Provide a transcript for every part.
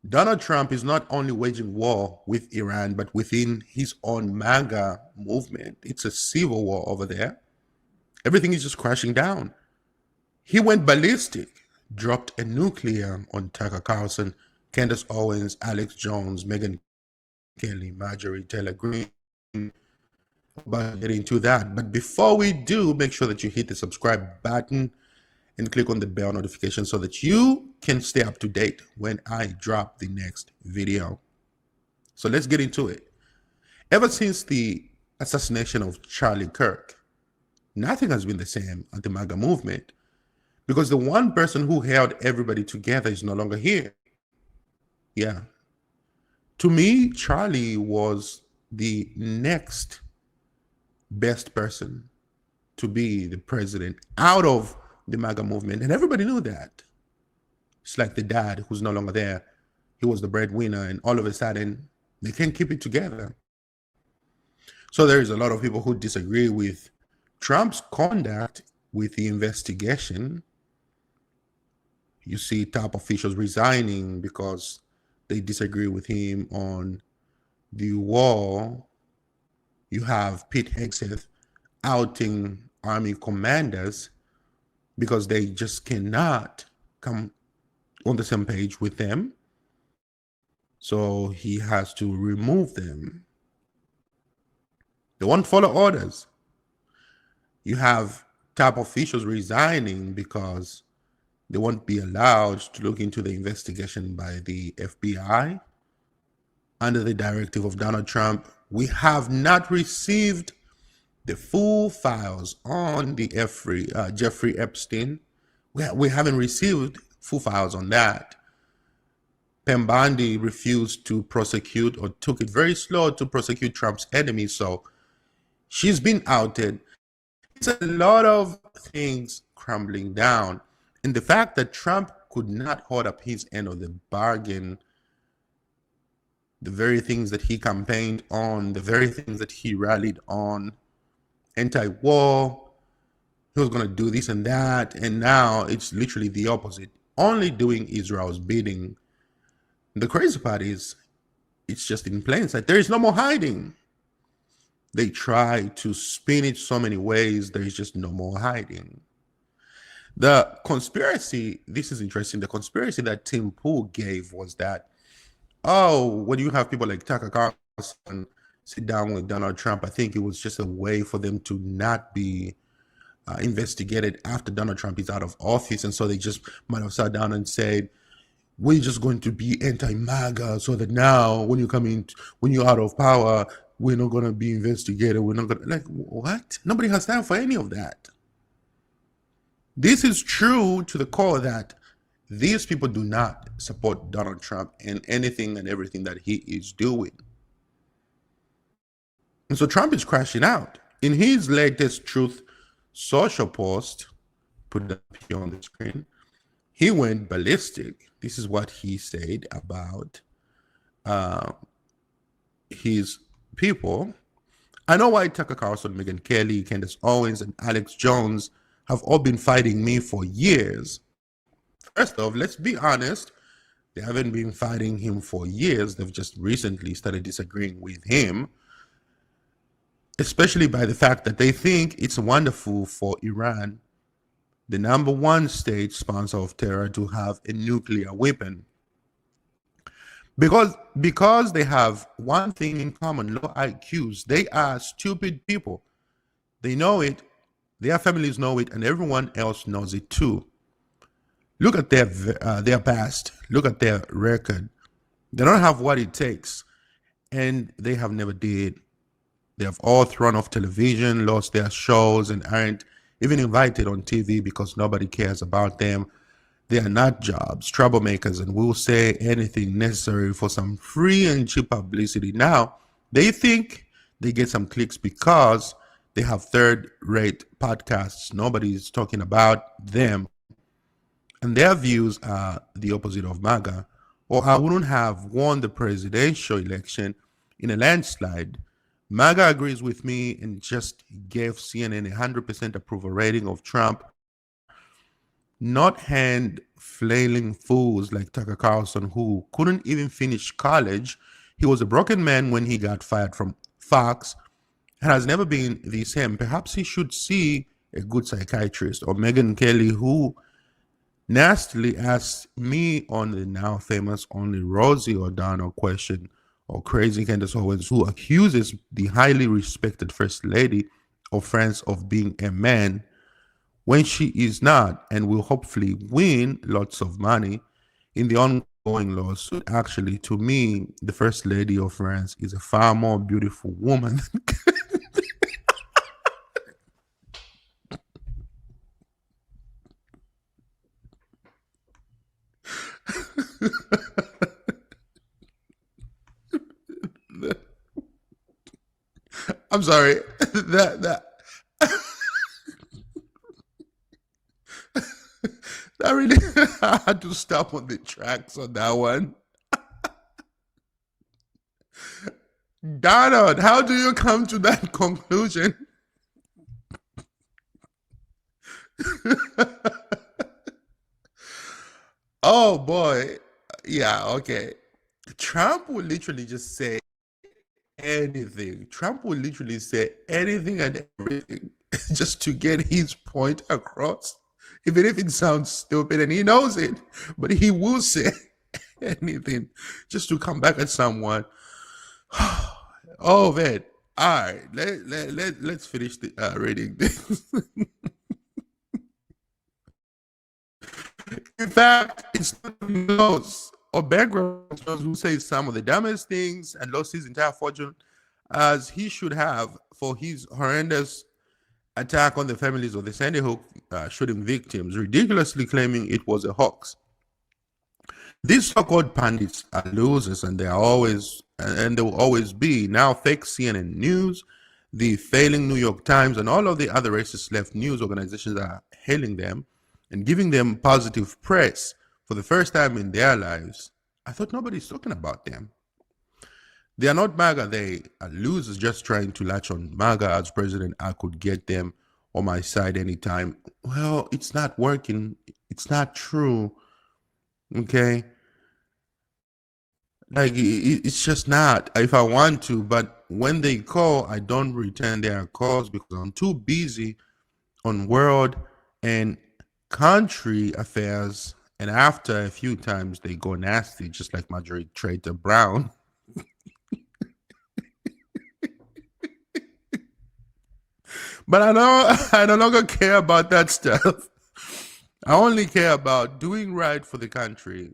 Donald Trump is not only waging war with Iran, but within his own MAGA movement. It's a civil war over there. Everything is just crashing down. He went ballistic, dropped a nuclear on Tucker Carlson, Candace Owens, Alex Jones, Megyn Kelly, Marjorie Taylor Greene. About getting into that. But before we do, make sure that you hit the subscribe button and click on the bell notification so that you can stay up to date when I drop the next video. So let's get into it. Ever since the assassination of Charlie Kirk, nothing has been the same at the MAGA movement because the one person who held everybody together is no longer here. Yeah. To me, Charlie was the next best person to be the president out of the MAGA movement, and everybody knew that. It's like the dad who's no longer there. He was the breadwinner, and all of a sudden, they can't keep it together. So there is a lot of people who disagree with Trump's conduct with the investigation. You see top officials resigning because they disagree with him on the wall. You have Pete Hegseth outing army commanders because they just cannot come on the same page with them. So he has to remove them. They won't follow orders. You have top officials resigning because they won't be allowed to look into the investigation by the FBI. Under the directive of Donald Trump, we have not received the full files on the Jeffrey Epstein. We haven't received full files on that. Pam Bondi refused to prosecute, or took it very slow to prosecute, Trump's enemies. So she's been outed. It's a lot of things crumbling down. And the fact that Trump could not hold up his end of the bargain, the very things that he campaigned on, the very things that he rallied on, anti-war, he was going to do this and that, and now it's literally the opposite, only doing Israel's bidding. The crazy part is, it's just in plain sight. There is no more hiding. They try to spin it so many ways, there is just no more hiding. The conspiracy, this is interesting, the conspiracy that Tim Pool gave was that, when you have people like Tucker Carlson sit down with Donald Trump, I think it was just a way for them to not be investigated after Donald Trump is out of office. And so they just might have sat down and said, we're just going to be anti-MAGA so that now when you come in, when you're out of power, we're not going to be investigated. We're not going to, like, what? Nobody has time for any of that. This is true to the core that these people do not support Donald Trump in anything and everything that he is doing. And so Trump is crashing out. In his latest Truth Social post, put it up here on the screen, he went ballistic. This is what he said about his people. I know why Tucker Carlson, Megyn Kelly, Candace Owens, and Alex Jones have all been fighting me for years. First off, let's be honest. They haven't been fighting him for years. They've just recently started disagreeing with him, especially by the fact that they think it's wonderful for Iran, the #1 state sponsor of terror, to have a nuclear weapon. Because they have one thing in common, low IQs. They are stupid people. They know it, their families know it, and everyone else knows it too. Look at their past. Look at their record. They don't have what it takes, and they have never did. They have all thrown off television, lost their shows, and aren't even invited on TV because nobody cares about them. They are not jobs, troublemakers, and will say anything necessary for some free and cheap publicity. Now, they think they get some clicks because they have third-rate podcasts. Nobody's talking about them. And their views are the opposite of MAGA, or I wouldn't have won the presidential election in a landslide. MAGA agrees with me and just gave CNN a 100% approval rating of Trump. not hand flailing fools like Tucker Carlson, who couldn't even finish college. He was a broken man when he got fired from Fox and has never been the same. Perhaps he should see a good psychiatrist. Or Megyn Kelly, who nastily asked me on the now famous Only Rosie O'Donnell question, or crazy Candace Owens, who accuses the highly respected First Lady of France of being a man when she is not, and will hopefully win lots of money in the ongoing lawsuit. Actually, to me, the First Lady of France is a far more beautiful woman. I'm sorry. That that really I had to stop on the tracks on that one. Donald, how do you come to that conclusion? Oh boy. Yeah, okay. Trump will literally just say anything. Trump will literally say anything and everything just to get his point across, even if it sounds stupid and he knows it. But he will say anything just to come back at someone. Oh man. All right, let's finish the reading this. In fact, it's not even those or background who say some of the dumbest things and lost his entire fortune as he should have for his horrendous attack on the families of the Sandy Hook shooting victims, ridiculously claiming it was a hoax. These so-called pundits are losers, and they are always, and they will always be. Now, fake CNN News, the failing New York Times, and all of the other racist left news organizations are hailing them and giving them positive press for the first time in their lives. I thought nobody's talking about them. They are not MAGA. They are losers just trying to latch on MAGA as president. I could get them on my side anytime. Well, it's not working. It's not true. Okay. Like it's just not. If I want to, but when they call, I don't return their calls because I'm too busy on world and country affairs. And after a few times, they go nasty, just like Marjorie Trader Brown. But I know I no longer care about that stuff. I only care about doing right for the country.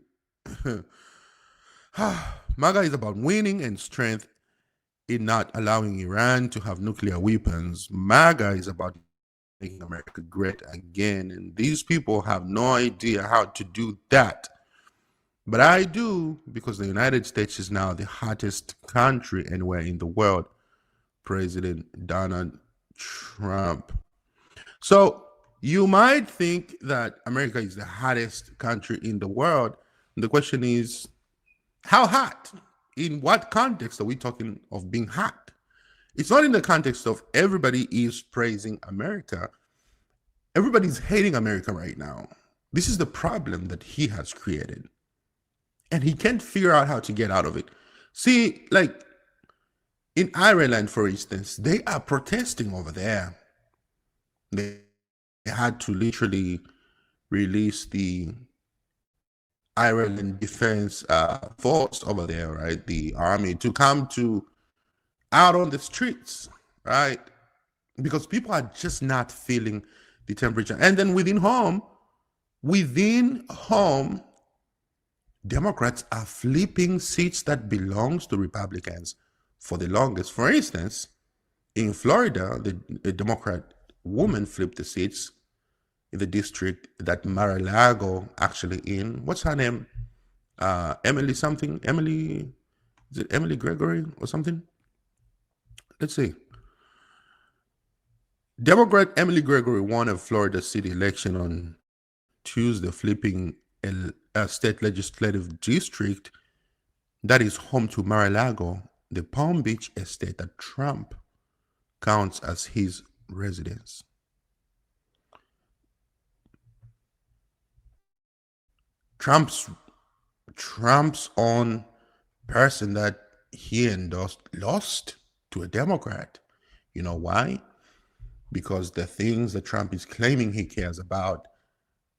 MAGA is about winning and strength in not allowing Iran to have nuclear weapons. MAGA is about making America great again. And these people have no idea how to do that. But I do, because the United States is now the hottest country anywhere in the world. President Donald Trump. So you might think that America is the hottest country in the world. And the question is, how hot? In what context are we talking of being hot? It's not in the context of everybody is praising America. Everybody's hating America right now. This is the problem that he has created. And he can't figure out how to get out of it. See, like in Ireland, for instance, they are protesting over there. They had to literally release the Ireland Defense Force over there, right? The army to come to out on the streets, right? Because people are just not feeling the temperature. And then within home, Democrats are flipping seats that belongs to Republicans for the longest. For instance, in Florida, the Democrat woman flipped the seats in the district that Mar-a-Lago actually in. What's her name? Emily something. Emily, is it Emily Gregory or something? Let's see. Democrat Emily Gregory won a Florida city election on Tuesday, flipping a state legislative district that is home to Mar-a-Lago, the Palm Beach estate that Trump counts as his residence. Trump's Trump's own person that he endorsed lost to a Democrat. You know why? Because the things that Trump is claiming he cares about,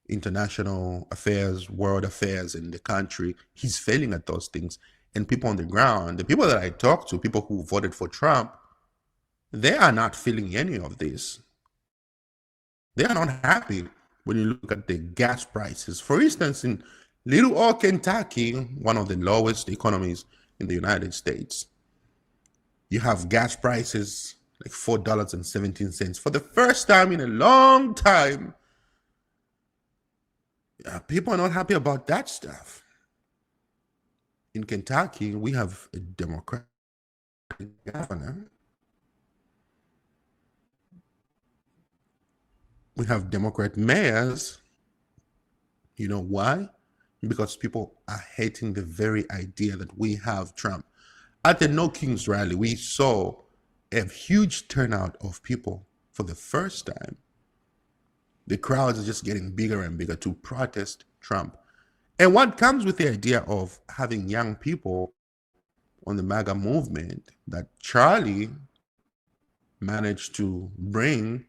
international affairs, world affairs in the country, he's failing at those things. And people on the ground, the people that I talk to, people who voted for Trump, they are not feeling any of this. They are not happy when you look at the gas prices. For instance, in Little old Kentucky, one of the lowest economies in the United States, you have gas prices like $4.17 for the first time in a long time. People are not happy about that stuff. In Kentucky, we have a Democratic governor. We have Democrat mayors. You know why? Because people are hating the very idea that we have Trump. At the No Kings rally, we saw a huge turnout of people for the first time. The crowds are just getting bigger and bigger to protest Trump. And what comes with the idea of having young people on the MAGA movement that Charlie managed to bring,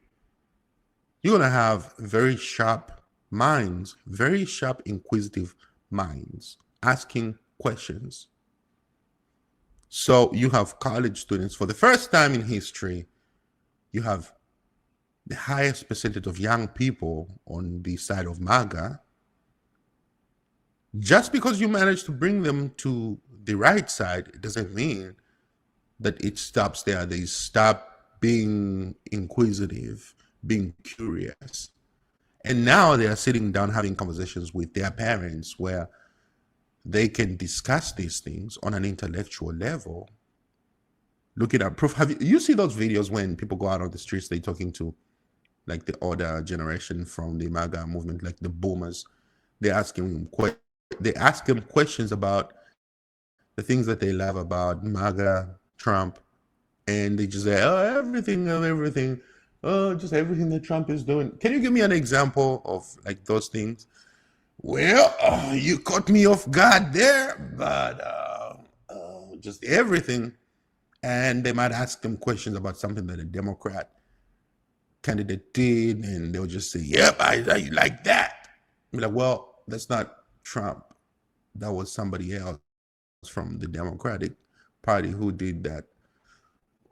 you're going to have very sharp minds, very sharp, inquisitive minds, asking questions. So you have college students, for the first time in history, you have the highest percentage of young people on the side of MAGA. Just because you manage to bring them to the right side, it doesn't mean that it stops there. They stop being inquisitive, being curious. And now they are sitting down having conversations with their parents where they can discuss these things on an intellectual level. Looking at proof. Have you see those videos when people go out on the streets, they talking to like the older generation from the MAGA movement, like the boomers. They ask them questions about the things that they love about MAGA, Trump, and they just say, oh, everything, oh, just everything that Trump is doing. Can you give me an example of like those things? Well, you caught me off guard there, but just everything. And they might ask them questions about something that a Democrat candidate did, and they'll just say, yep, I like that. Be like, well, that's not Trump. That was somebody else from the Democratic Party who did that.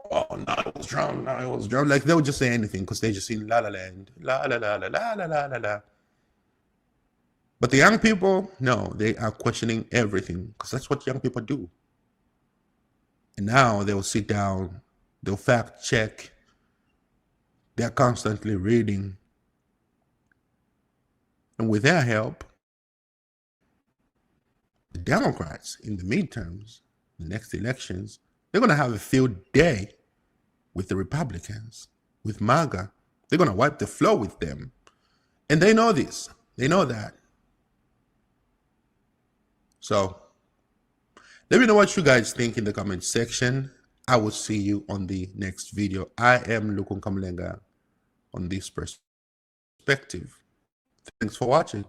Oh, no, it was Trump. No, it was Trump. Like, they'll just say anything because they just see La La Land, la la la la la la la la la. But the young people, no, they are questioning everything because that's what young people do. And now they'll sit down, they'll fact check, they're constantly reading. And with their help, the Democrats in the midterms, the next elections, they're going to have a field day with the Republicans, with MAGA. They're going to wipe the floor with them. And they know this. They know that. So let me know what you guys think in the comment section. I will see you on the next video. I am Lukun Kamlenga on this perspective. Thanks for watching.